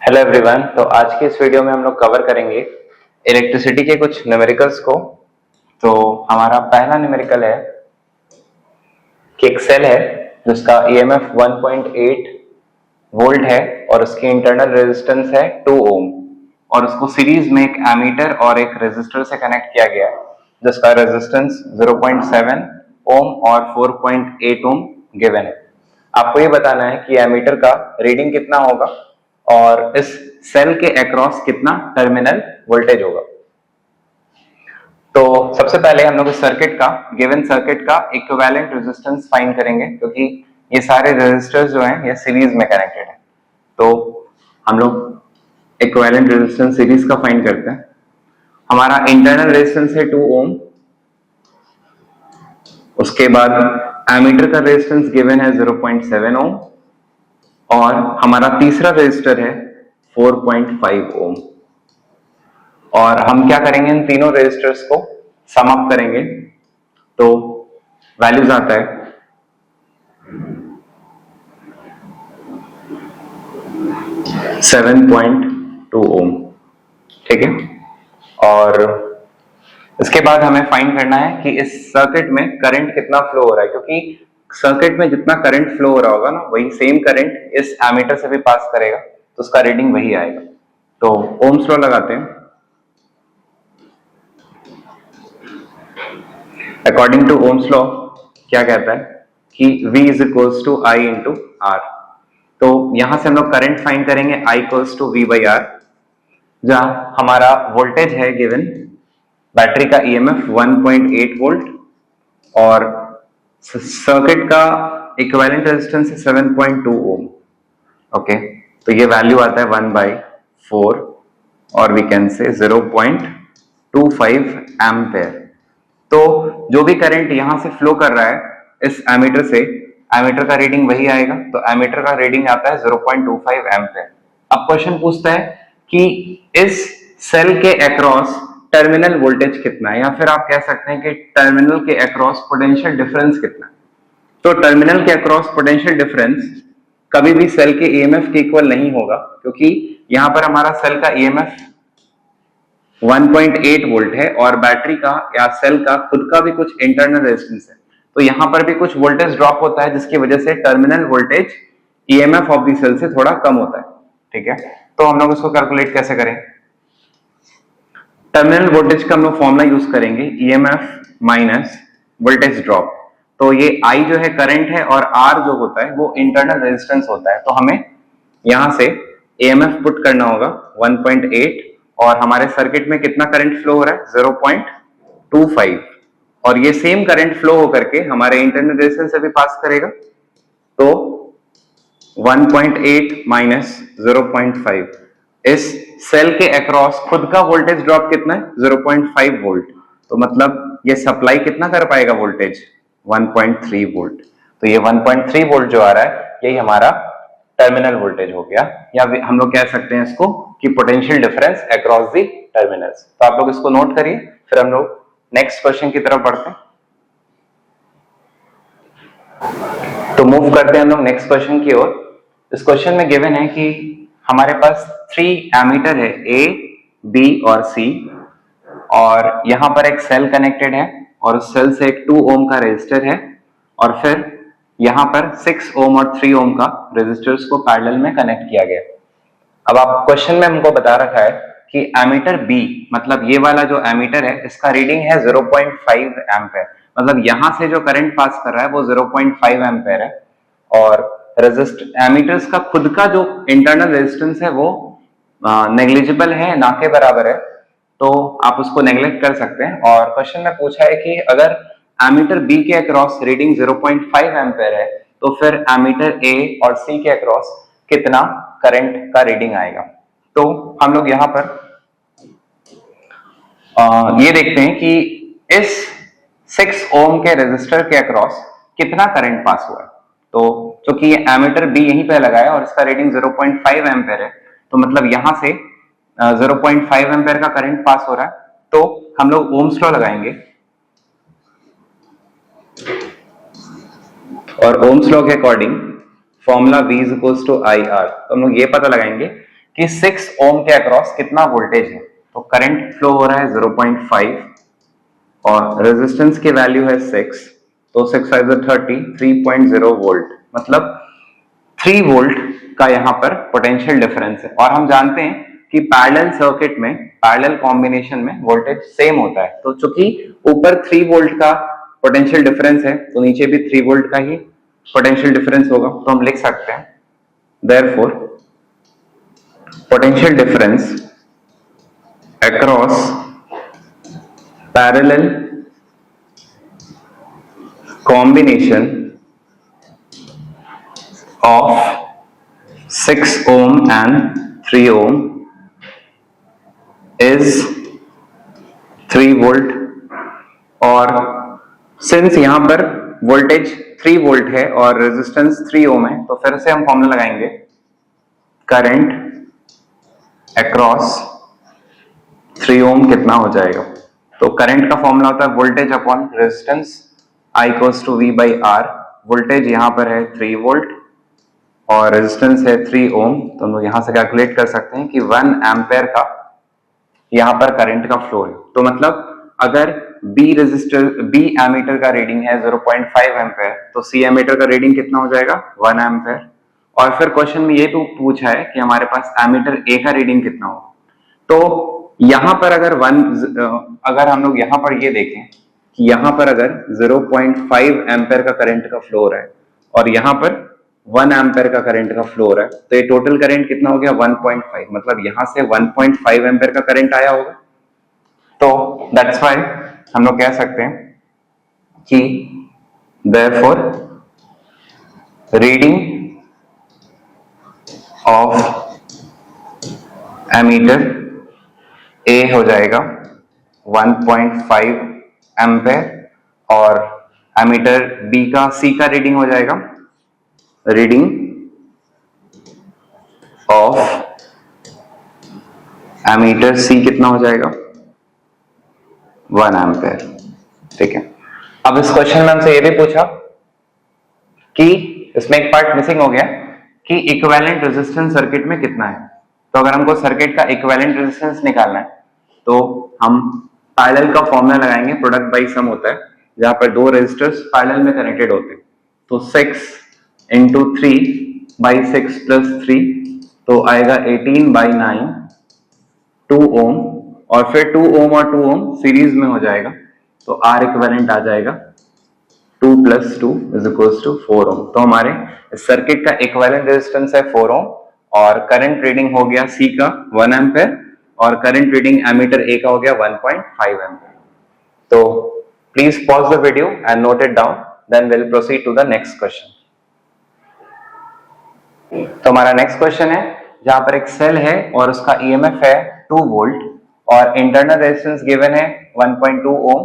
Hello everyone. तो आज की इस वीडियो में हम लोग कवर करेंगे इलेक्ट्रिसिटी के कुछ न्यूमेरिकल्स को। तो हमारा पहला न्यूमेरिकल है कि एक सेल है जिसका ईएमएफ 1.8 वोल्ट है और उसकी इंटरनल रेजिस्टेंस है 2 ओम और उसको सीरीज में एक एमीटर और एक रेजिस्टर से कनेक्ट किया गया है जिसका रेजिस्टेंस 0.7 ओम और 4.8 ओम गिवन है। आपको ये बताना है कि एमीटर का रीडिंग कितना होगा और इस सेल के अक्रॉस कितना टर्मिनल वोल्टेज होगा। तो सबसे पहले हम लोग इस सर्किट का गिवन सर्किट का इक्विवेलेंट रेजिस्टेंस फाइंड करेंगे क्योंकि ये सारे रेजिस्टर्स जो हैं ये सीरीज में कनेक्टेड हैं। तो हम लोग इक्विवेलेंट रेजिस्टेंस सीरीज का फाइंड करते हैं। हमारा इंटरनल रेजिस्टेंस है 2 ओम, उसके बाद एमीटर का रेजिस्टेंस गिवन है 0.7 ओम और हमारा तीसरा रेजिस्टर है 4.5 ओम। और हम क्या करेंगे, इन तीनों रेजिस्टर्स को सम अप करेंगे तो वैल्यूज आता है 7.2 ओम। ठीक है, और इसके बाद हमें फाइंड करना है कि इस सर्किट में करंट कितना फ्लो हो रहा है, क्योंकि सर्किट में जितना करंट फ्लो हो रहा होगा ना वही सेम करंट इस एमीटर से भी पास करेगा तो उसका रीडिंग वही आएगा। तो ओम्स लॉ लगाते हैं। अकॉर्डिंग टू ओम्स लॉ क्या कहता है कि V is equals to I into R. तो यहां से हम लोग करंट फाइंड करेंगे I equals to V by R, जहां हमारा वोल्टेज है गिवन बैटरी का EMF 1.8 वोल्ट और सर्किट का इक्विवेलेंट रेजिस्टेंस है 7.2 ओम। ओके, तो ये वैल्यू आता है 1/4 और वी कैन से 0.25 एम्पेयर। तो जो भी करंट यहां से फ्लो कर रहा है इस एमीटर से, एमीटर का रीडिंग वही आएगा। तो एमीटर का रीडिंग आता है 0.25 एम्पेयर। अब क्वेश्चन पूछता है कि इस सेल के अक्रॉस टर्मिनल वोल्टेज कितना है, या फिर आप कह सकते हैं कि टर्मिनल के अक्रॉस पोटेंशियल डिफरेंस कितना है। तो टर्मिनल के अक्रॉस पोटेंशियल डिफरेंस कभी भी सेल के ईएमएफ के इक्वल नहीं होगा, क्योंकि यहां पर हमारा सेल का ईएमएफ 1.8 वोल्ट है और बैटरी का या सेल का खुद का भी कुछ इंटरनल रेजिस्टेंस है। तो यहां पर भी कुछ वोल्टेज ड्रॉप होता है जिसकी वजह से terminal voltage EMF of the cell से थोड़ा कम होता है। ठीक है, तो हम लोग इसको कैलकुलेट कैसे करें। टर्मिनल वोल्टेज का हम लोग फॉर्मूला यूज करेंगे ईएमएफ माइनस वोल्टेज ड्रॉप। तो ये I जो है करंट है और R जो होता है वो इंटरनल रेजिस्टेंस होता है। तो हमें यहां से EMF पुट करना होगा 1.8 और हमारे सर्किट में कितना करंट फ्लो हो रहा है 0.25 और ये सेम करंट फ्लो होकर के हमारे इंटरनल रेजिस्टेंस से भी पास करेगा। तो 1.8 माइनस 0.5, इस सेल के अक्रॉस खुद का वोल्टेज ड्रॉप कितना है 0.5 वोल्ट। तो मतलब ये सप्लाई कितना कर पाएगा वोल्टेज 1.3 वोल्ट। तो ये 1.3 वोल्ट जो आ रहा है यही हमारा टर्मिनल वोल्टेज हो गया, या हम लोग कह सकते हैं इसको कि potential difference across the terminals. तो आप लोग इसको नोट करिए, फिर हम लोग नेक्स्ट क्वेश्चन की तरफ बढ़ते हैं। तो मूव करते हैं हम लोग नेक्स्ट क्वेश्चन की ओर। इस क्वेश्चन में गिवन है कि हमारे पास 3 एमीटर है A, B और C और यहां पर एक सेल कनेक्टेड है और उस सेल से एक 2 ओम का रेजिस्टर है और फिर यहां पर 6 ओम और 3 ओम का रेजिस्टर्स को पैरेलल में कनेक्ट किया गया। अब आप क्वेश्चन में हमको बता रखा है कि एमीटर B, मतलब ये वाला जो एमीटर है इसका रीडिंग है 0.5 एम्पेयर, मतलब यहां से जो करंट पास कर रहा है वो 0.5 एम्पेयर है और एमीटर्स का खुद का जो इंटरनल रेजिस्टेंस है वो नेग्लिजिबल है, ना के बराबर है। तो आप उसको नेग्लेक्ट कर सकते हैं। और क्वेश्चन में पूछा है कि अगर एमीटर B के अक्रॉस रीडिंग 0.5 एम्पेयर है तो फिर एमीटर A और C के अक्रॉस कितना करंट का रीडिंग आएगा। तो हम लोग यहां पर ये देखते हैं कि इस 6 ओम के रेजिस्टर के अक्रॉस कितना करंट पास हुआ है। तो क्योंकि ये एमीटर B यहीं पे लगाया और इसका रीडिंग 0.5 एम्पेयर है तो मतलब यहां से 0.5 एम्पेयर का करंट पास हो रहा है। तो हम लोग ओम्स लॉ लगाएंगे और ओम्स लॉ के according formula V is equals to IR। तो हम लोग ये पता लगाएंगे कि 6 ओम के अक्रॉस कितना वोल्टेज है। तो करंट फ्लो हो रहा है 0.5 और रेजिस्टेंस की वैल्यू है 6, तो 6 5 30, 3.0 वोल्ट, मतलब 3 वोल्ट का यहाँ पर पोटेंशियल डिफरेंस है। और हम जानते हैं कि पैरेलल सर्किट में, पैरेलल कॉम्बिनेशन में वोल्टेज सेम होता है, तो चूंकि ऊपर 3 वोल्ट का पोटेंशियल डिफरेंस है तो नीचे भी 3 वोल्ट का ही पोटेंशियल डिफरेंस होगा। तो हम लिख सकते हैं therefore potential difference across parallel combination of 6 ohm and 3 ohm is 3 volt। और सिंस यहां पर वोल्टेज 3 वोल्ट है और रेजिस्टेंस 3 ओम है, तो फिर से हम फॉर्मूला लगाएंगे करंट अक्रॉस 3 ओम कितना हो जाएगा। तो करंट का फॉर्मूला होता है voltage upon resistance I equals to V by R. Voltage यहां पर है 3 वोल्ट और रेजिस्टेंस है 3 ओम, तो हम लोग यहां से कैलकुलेट कर सकते हैं कि 1 एम्पेयर का यहां पर करंट का फ्लो है। तो मतलब अगर B एमीटर का रीडिंग है 0.5 एम्पेयर, तो C एमीटर का रीडिंग कितना हो जाएगा 1 एम्पेयर। और फिर क्वेश्चन में ये भी पूछा है कि हमारे पास एमीटर A का रीडिंग कितना होगा। तो यहां पर अगर हम लोग यहां पर ये देखें कि यहां पर अगर 0.5 एम्पेयर का करंट का फ्लो हो रहा है और यहां पर 1 एम्पेयर का करंट का फ्लो हो रहा है, तो ये टोटल करंट कितना हो गया 1.5, मतलब यहां से 1.5 एम्पेयर का करंट आया होगा। तो दैट्स व्हाई हम लोग कह सकते हैं कि देयरफॉर रीडिंग ऑफ एमीटर ए हो जाएगा 1.5 एम्पेयर और एमीटर बी का सी का रीडिंग हो जाएगा रीडिंग ऑफ एमीटर सी कितना हो जाएगा 1 एम्पेयर। ठीक है, अब इस क्वेश्चन में हमसे ये भी पूछा कि इसमें एक पार्ट मिसिंग हो गया कि इक्विवेलेंट रेजिस्टेंस सर्किट में कितना है। तो अगर हमको सर्किट का इक्विवेलेंट रेजिस्टेंस निकालना है तो हम पैरेलल का फॉर्मूला लगाएंगे, प्रोडक्ट बाई सम होता है, जहां पर दो रेजिस्टर्स पैरेलल में कनेक्टेड होते हैं। तो 6 इंटू 3 बाई 6 प्लस 3, तो आएगा 18 बाई 9, 2 ओम, और फिर 2 ओम और 2 ओम सीरीज में हो जाएगा, तो आर इक्विवेलेंट आ जाएगा 2 प्लस 2 इज इक्वल्स टू 4 ओम। तो हमारे सर्किट का इक्विवेलेंट रेजिस्टेंस है 4 ओम और करंट रीडिंग हो गया सी का 1 एम्पेयर और करंट रीडिंग एमीटर ए का हो गया 1.5 एम्पेयर। तो please pause the video and note it down, then will proceed to the next question. तो हमारा नेक्स्ट क्वेश्चन है जहां पर एक सेल है और उसका ईएमएफ है 2 वोल्ट और इंटरनल रेजिस्टेंस गिवन है 1.2 ओम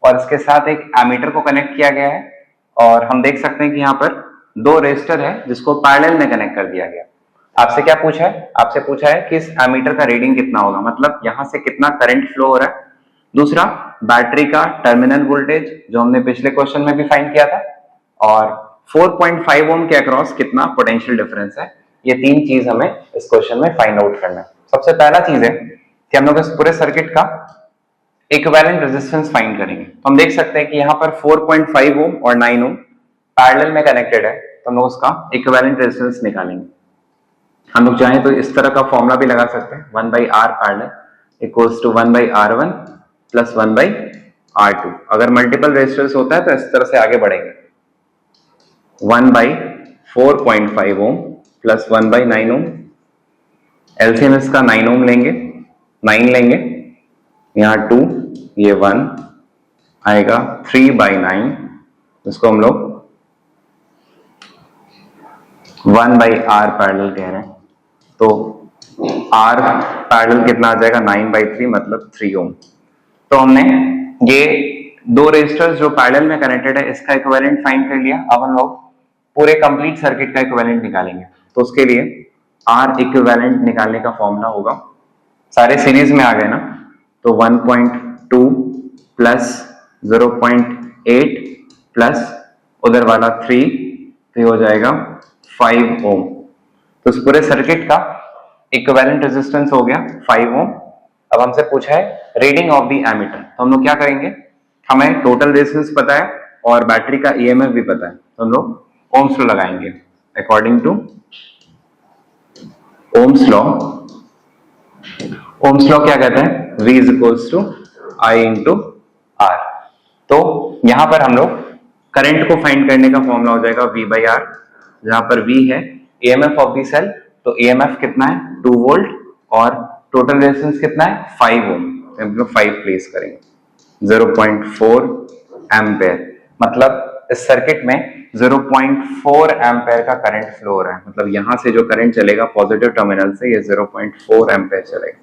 और इसके साथ एक एमीटर को कनेक्ट किया गया है। और हम देख सकते हैं कि यहाँ पर 2 रेजिस्टर है जिसको पैरेलल में कनेक्ट कर दिया गया। आपसे क्या पूछा है, आपसे पूछा है कि इस एमीटर का रीडिंग कितना होगा, मतलब यहां से कितना करंट फ्लो हो रहा है। दूसरा, बैटरी का टर्मिनल वोल्टेज जो हमने पिछले क्वेश्चन में भी फाइंड किया था, और 4.5 ओम के अक्रॉस कितना पोटेंशियल डिफरेंस है। ये 3 चीज हमें इस क्वेश्चन में फाइंड आउट करना है। सबसे पहला चीज है कि हम लोग इस पूरे सर्किट का इक्विवेलेंट रेजिस्टेंस फाइंड करेंगे। तो हम देख सकते हैं कि यहाँ पर 4.5 ओम और 9 ओम पैरेलल में कनेक्टेड है, तो हम लोग उसका इक्विवेलेंट रेजिस्टेंस निकालेंगे। हम लोग चाहें तो इस तरह का फॉर्मूला भी लगा सकते हैं, 1 by R parallel equals to 1 by R1 plus 1 by R2। अगर मल्टीपल रेजिस्टर्स होता है तो इस तरह से आगे बढ़ेंगे, 1 by 4.5 ohm plus 1 by 9 ohm, LCM इसका 9 ओम लेंगे, 9 लेंगे, यहाँ 2, ये 1 आएगा 3 बाई 9, इसको हम लोग 1 बाई आर पैरेलल कह रहे हैं। तो आर पैरेलल कितना आ जाएगा 9 बाई 3 मतलब 3 ओम। तो हमने ये 2 रेजिस्टर्स जो पैरेलल में कनेक्टेड है इसका इक्विवेलेंट फाइंड कर लिया। अब हम लोग पूरे कंप्लीट सर्किट का इक्विवेलेंट निकालेंगे। तो उसके लिए आर इक्विवेलेंट निकालने का फॉर्मूला होगा, सारे सीरीज में आ गए ना, तो 1.2 प्लस 0.8 प्लस उधर वाला 3 तो हो जाएगा 5 ओम। तो इस पूरे सर्किट का इक्विवेलेंट रेजिस्टेंस हो गया 5 ओम। अब हमसे पूछा है रीडिंग ऑफ द एमीटर, तो हम लोग क्या करेंगे, हमें टोटल रेजिस्टेंस पता है और बैटरी का ईएमएफ भी पता है, तो हम लोग ओम्स लॉ लगाएंगे। According to ohm's law, ohm's law क्या कहता है, V is equals to I into R. तो यहां पर हम लोग करंट को फाइंड करने का फॉर्मूला हो जाएगा V बाई आर, जहां पर V है ईएमएफ ऑफ द सेल, तो ईएमएफ कितना है 2 वोल्ट और टोटल रेजिस्टेंस कितना है 5 ओम, तो हम लोग 5 प्लेस करेंगे। 0.4 एम्पेयर, मतलब इस सर्किट में 0.4 एम्पेयर का करंट फ्लो हो रहा है, मतलब यहां से जो करंट चलेगा पॉजिटिव टर्मिनल से ये 0.4 एम्पेयर चलेगा,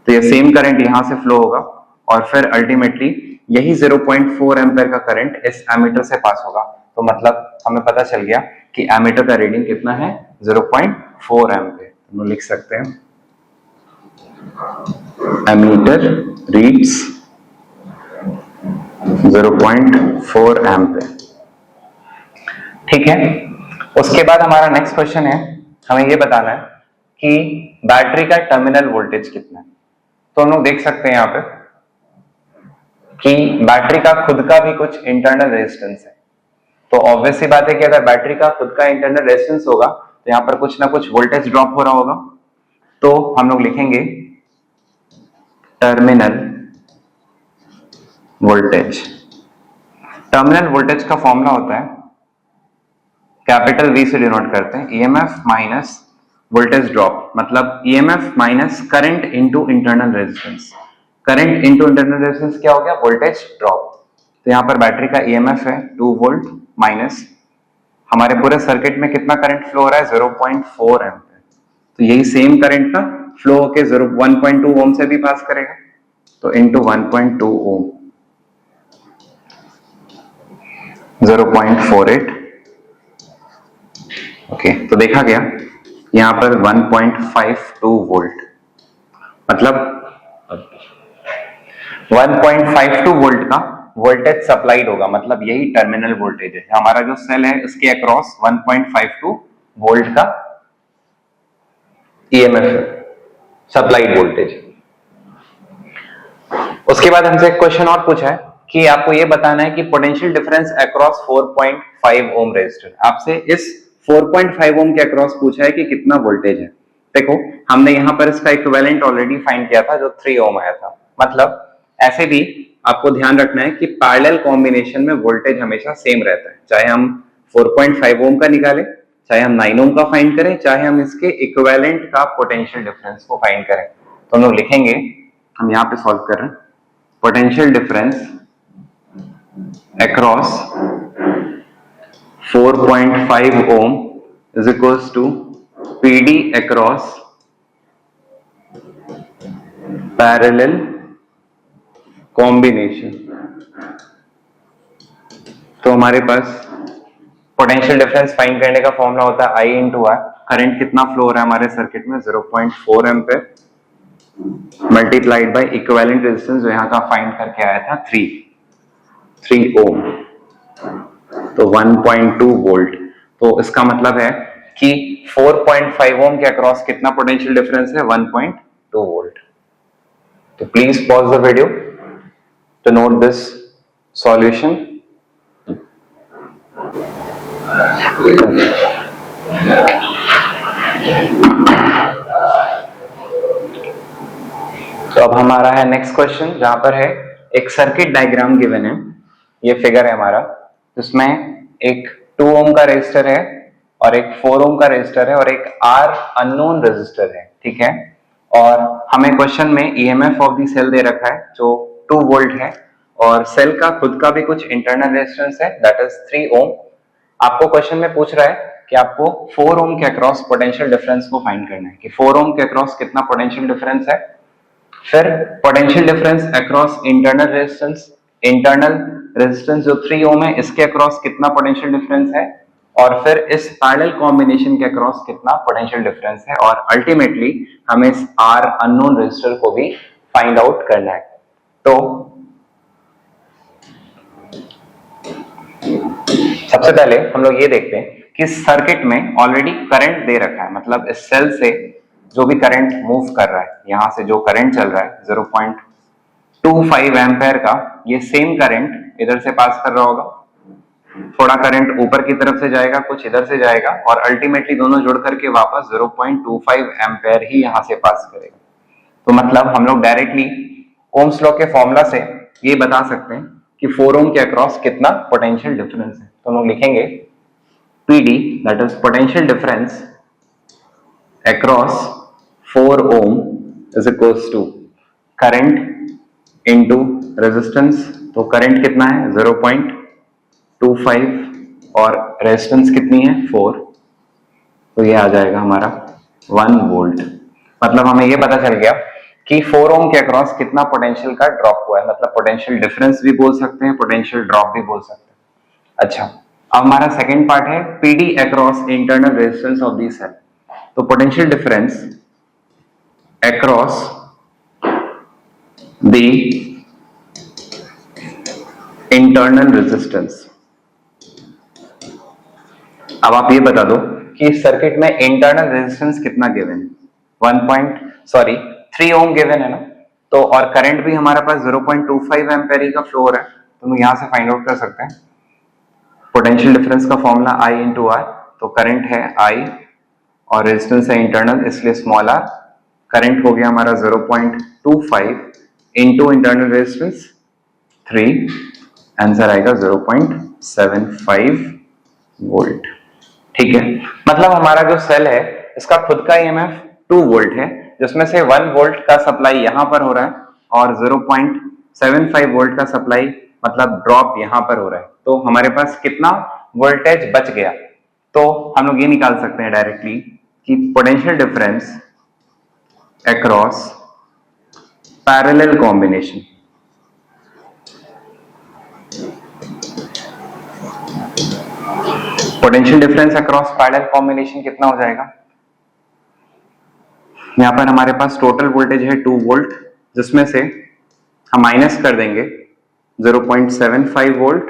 तो ये सेम करंट यहां से फ्लो होगा और फिर अल्टीमेटली यही 0.4 एम्पेयर का करंट इस एमीटर से पास होगा। तो मतलब हमें पता चल गया कि एमीटर का रीडिंग कितना है 0.4 एम्पेयर। हम लिख सकते हैं एमीटर रीड्स 0.4 एम्पेयर। ठीक है, उसके बाद हमारा नेक्स्ट क्वेश्चन है, हमें ये बताना है कि बैटरी का टर्मिनल वोल्टेज कितना है। तो हम लोग देख सकते हैं यहाँ पे कि बैटरी का खुद का भी कुछ इंटरनल रेजिस्टेंस है, तो ऑब्वियस सी बात है कि अगर बैटरी का खुद का इंटरनल रेजिस्टेंस होगा तो यहाँ पर कुछ ना कुछ वोल्टेज ड्रॉप हो रहा होगा। तो हम लोग लिखेंगे टर्मिनल वोल्टेज। टर्मिनल वोल्टेज का फॉर्मूला होता है, कैपिटल V से डिनोट करते हैं, ईएमएफ माइनस वोल्टेज ड्रॉप, मतलब EMF minus current into internal resistance. Current into internal resistance क्या हो गया, वोल्टेज ड्रॉप। तो यहाँ पर बैटरी का ईएमएफ है 2 वोल्ट माइनस हमारे पूरे सर्किट में कितना करंट फ्लो हो रहा है 0.4 एम्पीयर, तो यही सेम करंट का फ्लो होके 1.2 ओम से भी पास करेगा, तो इनटू 1.2 ओम 0.48। ओके, तो देखा गया यहां पर 1.52 वोल्ट, मतलब 1.52 वोल्ट का वोल्टेज सप्लाइड होगा, मतलब यही टर्मिनल वोल्टेज है। हमारा जो सेल है उसके अक्रॉस 1.52 वोल्ट का ईएमएफ है, सप्लाइड वोल्टेज। उसके बाद हमसे एक क्वेश्चन और पूछा है कि आपको यह बताना है कि potential difference across 4.5 ohm resistor. आपसे इस 4.5 ओम के अक्रॉस पूछा है कि कितना वोल्टेज है। देखो हमने यहां पर इसका इक्विवेलेंट ऑलरेडी फाइंड किया था जो 3 ओम आया था, मतलब ऐसे भी आपको ध्यान रखना है कि पैरेलल कॉम्बिनेशन में वोल्टेज हमेशा सेम रहता है, चाहे हम 4.5 ओम का निकालें, चाहे हम 9 ओम का फाइंड करें, चाहे हम इसके इक्विवेलेंट का पोटेंशियल डिफरेंस को फाइंड करें। तो हम लोग लिखेंगे, हम यहां पे सॉल्व कर रहे हैं, potential difference across 4.5 ohm is equals to PD across parallel combination. तो हमारे पास पोटेंशियल डिफरेंस फाइंड करने का फॉर्मूला होता है I इंटू आर। करंट कितना फ्लो हो रहा है हमारे सर्किट में 0.4 ampere multiplied by equivalent resistance जो यहाँ का फाइंड करके आया था 3 ओम, तो 1.2 वोल्ट। तो इसका मतलब है कि 4.5 ओम के अक्रॉस कितना पोटेंशियल डिफरेंस है 1.2 वोल्ट। तो please pause the video to note this solution. तो अब हमारा है नेक्स्ट क्वेश्चन, जहां पर है एक सर्किट डायग्राम गिवन है, ये फिगर है हमारा, जिसमें एक 2 ओम का रेजिस्टर है और एक 4 ओम का रेजिस्टर है और एक R अननोन रेजिस्टर है, ठीक है। और हमें क्वेश्चन में ईएमएफ ऑफ दी सेल दे रखा है जो 2 वोल्ट है और सेल का खुद का भी कुछ इंटरनल रेजिस्टेंस है दैट इज 3 ओम। आपको क्वेश्चन में पूछ रहा है कि आपको 4 ओम के अक्रॉस पोटेंशियल डिफरेंस को फाइंड करना है कि 4 ओम के अक्रॉस कितना पोटेंशियल डिफरेंस है, फिर potential difference across internal resistance जो 3 ओम है इसके अक्रॉस कितना पोटेंशियल डिफरेंस है, और फिर इस पैरेलल कॉम्बिनेशन के अक्रॉस कितना पोटेंशियल डिफरेंस है, और अल्टीमेटली हमें इस R अननोन रेजिस्टर को भी फाइंड आउट करना है। तो सबसे पहले हम लोग ये देखते हैं कि सर्किट में ऑलरेडी करंट दे रखा है, मतलब इस सेल से जो भी करंट मूव कर रहा है, यहां से जो करंट चल रहा है 0.25 एम्पेयर का, ये सेम करंट इधर से पास कर रहा होगा। थोड़ा करंट ऊपर की तरफ से जाएगा, कुछ इधर से जाएगा, और अल्टीमेटली दोनों जुड़ करके वापस 0.25 एम्पेयर ही यहां से पास करेगा। तो मतलब हम लोग डायरेक्टली ओम्स लॉ के फॉर्मूला से ये बता सकते हैं कि 4 ओम के अक्रॉस कितना पोटेंशियल डिफरेंस है। तो हम लोग लिखेंगे PD, that is potential difference across 4 ohm is equals to current into resistance। तो करंट कितना है 0.25 और रेजिस्टेंस कितनी है 4, तो ये आ जाएगा हमारा 1 वोल्ट। मतलब हमें ये पता चल गया कि 4 ओम के अक्रॉस कितना पोटेंशियल का ड्रॉप हुआ है। मतलब पोटेंशियल डिफरेंस भी बोल सकते हैं, पोटेंशियल ड्रॉप भी बोल सकते हैं। अच्छा, अब हमारा सेकंड पार्ट है PD across internal resistance of the cell. तो potential difference across the internal resistance. अब आप ये बता दो कि इस सर्किट में इंटरनल रेजिस्टेंस कितना गिवन है, 3 ओम गिवन है ना। तो और करंट भी हमारे पास 0.25 एम्पेयर ही का फ्लो हो रहा है, तो हम यहां से फाइंड आउट कर सकते हैं पोटेंशियल डिफरेंस का फॉर्मूला I इंटू आर। तो करंट है I और रेजिस्टेंस है इंटरनल, इसलिए स्मॉल r। करंट हो गया हमारा 0.25 इंटू इंटरनल रेजिस्टेंस 3, आंसर आएगा 0.75 वोल्ट। ठीक है, मतलब हमारा जो सेल है इसका खुद का EMF 2 वोल्ट है, जिसमें से 1 वोल्ट का सप्लाई यहां पर हो रहा है और 0.75 वोल्ट का सप्लाई मतलब ड्रॉप यहां पर हो रहा है। तो हमारे पास कितना वोल्टेज बच गया, तो हम लोग ये निकाल सकते हैं डायरेक्टली कि potential difference across parallel combination, potential difference across parallel combination कितना हो जाएगा। यहां पर हमारे पास टोटल वोल्टेज है 2 वोल्ट, जिसमें से हम माइनस कर देंगे 0.75 वोल्ट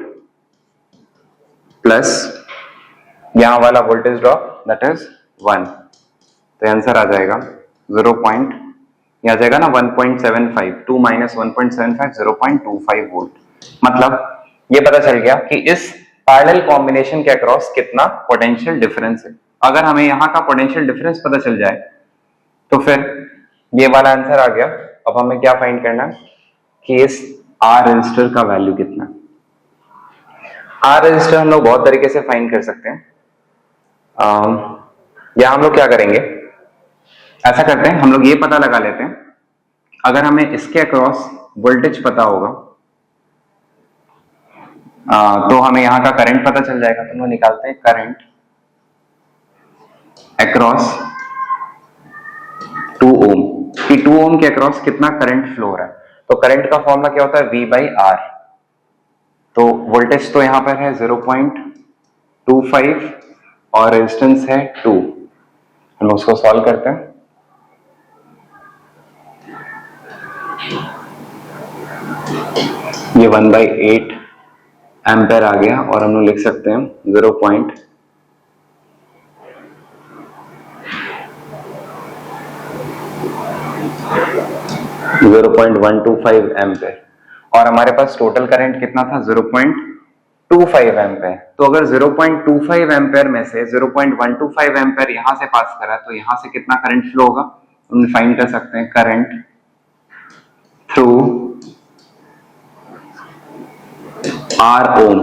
प्लस यहां वाला वोल्टेज ड्रॉप दैट इज 1। तो आंसर आ जाएगा 1.75, 2 माइनस 1.75 0.25 वोल्ट। मतलब ये पता चल गया कि इस पैरेलल कॉम्बिनेशन के अक्रॉस कितना पोटेंशियल डिफरेंस है। अगर हमें यहाँ का पोटेंशियल डिफरेंस पता चल जाए तो फिर ये वाला आंसर आ गया। अब हमें क्या फाइंड करना है कि इस R रेजिस्टर का वैल्यू कितना है। R रेजिस्टर हम लोग बहुत तरीके से फाइंड कर सकते हैं। या हम लोग क्या करेंगे, ऐसा करते हैं, हम लोग ये पता लगा लेते हैं, अगर हमें इसके अक्रॉस वोल्टेज पता होगा तो हमें यहाँ का करंट पता चल जाएगा। तो हम लोग निकालते हैं करंट अक्रॉस 2 ओम कि 2 ओम के अक्रॉस कितना करंट फ्लो हो रहा है। तो करंट का फॉर्मूला क्या होता है V/R। तो वोल्टेज तो यहां पर है 0.25 और रेजिस्टेंस है 2। हम उसको सॉल्व करते हैं। ये 1/8 एम्पेयर आ गया और हम लोग लिख सकते हैं 0.125 एम्पेयर और हमारे पास टोटल करंट कितना था 0.25 एम्पेयर। तो अगर 0.25 एम्पेयर में से 0.125 एम्पेयर यहां से पास करा तो यहां से कितना करंट फ्लो होगा हम फाइंड कर सकते हैं। करंट थ्रू R ओम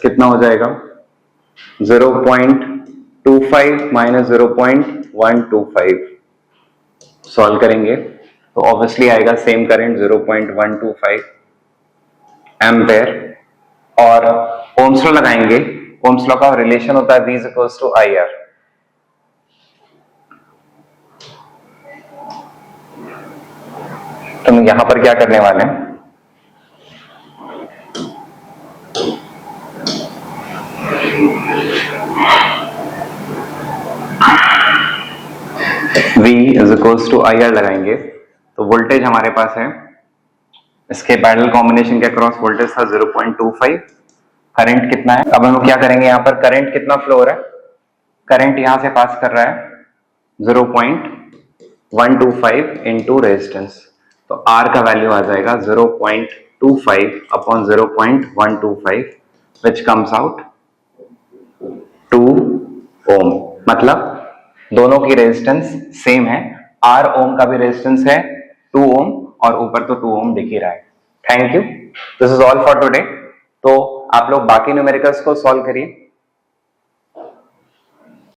कितना हो जाएगा 0.25 माइनस 0.125। सॉल्व करेंगे तो ऑब्वियसली आएगा सेम करंट 0.125 एम्पेयर और ओम्स लॉ लगाएंगे। ओम्स लॉ का रिलेशन होता है V इक्वल्स टू IR। तो हम यहां पर क्या करने वाले हैं, V is equals to IR लगाएंगे। तो वोल्टेज हमारे पास है, इसके पैरेलल कॉम्बिनेशन के अक्रॉस वोल्टेज था 0.25। करंट कितना है, अब हम लोग क्या करेंगे, यहाँ पर करंट कितना फ्लो हो रहा है, करंट यहां से पास कर रहा है 125 इंटू रेजिस्टेंस, तो R का वैल्यू आ जाएगा 0.25 अपॉन 0.125 विच कम्स आउट 2 ओम। मतलब दोनों की रेजिस्टेंस सेम है, R ओम का भी रेजिस्टेंस है 2 ओम और ऊपर तो 2 ओम दिख ही रहा है। Thank you, this is all for today. तो आप लोग बाकी न्यूमेरिकल्स को सॉल्व करिए।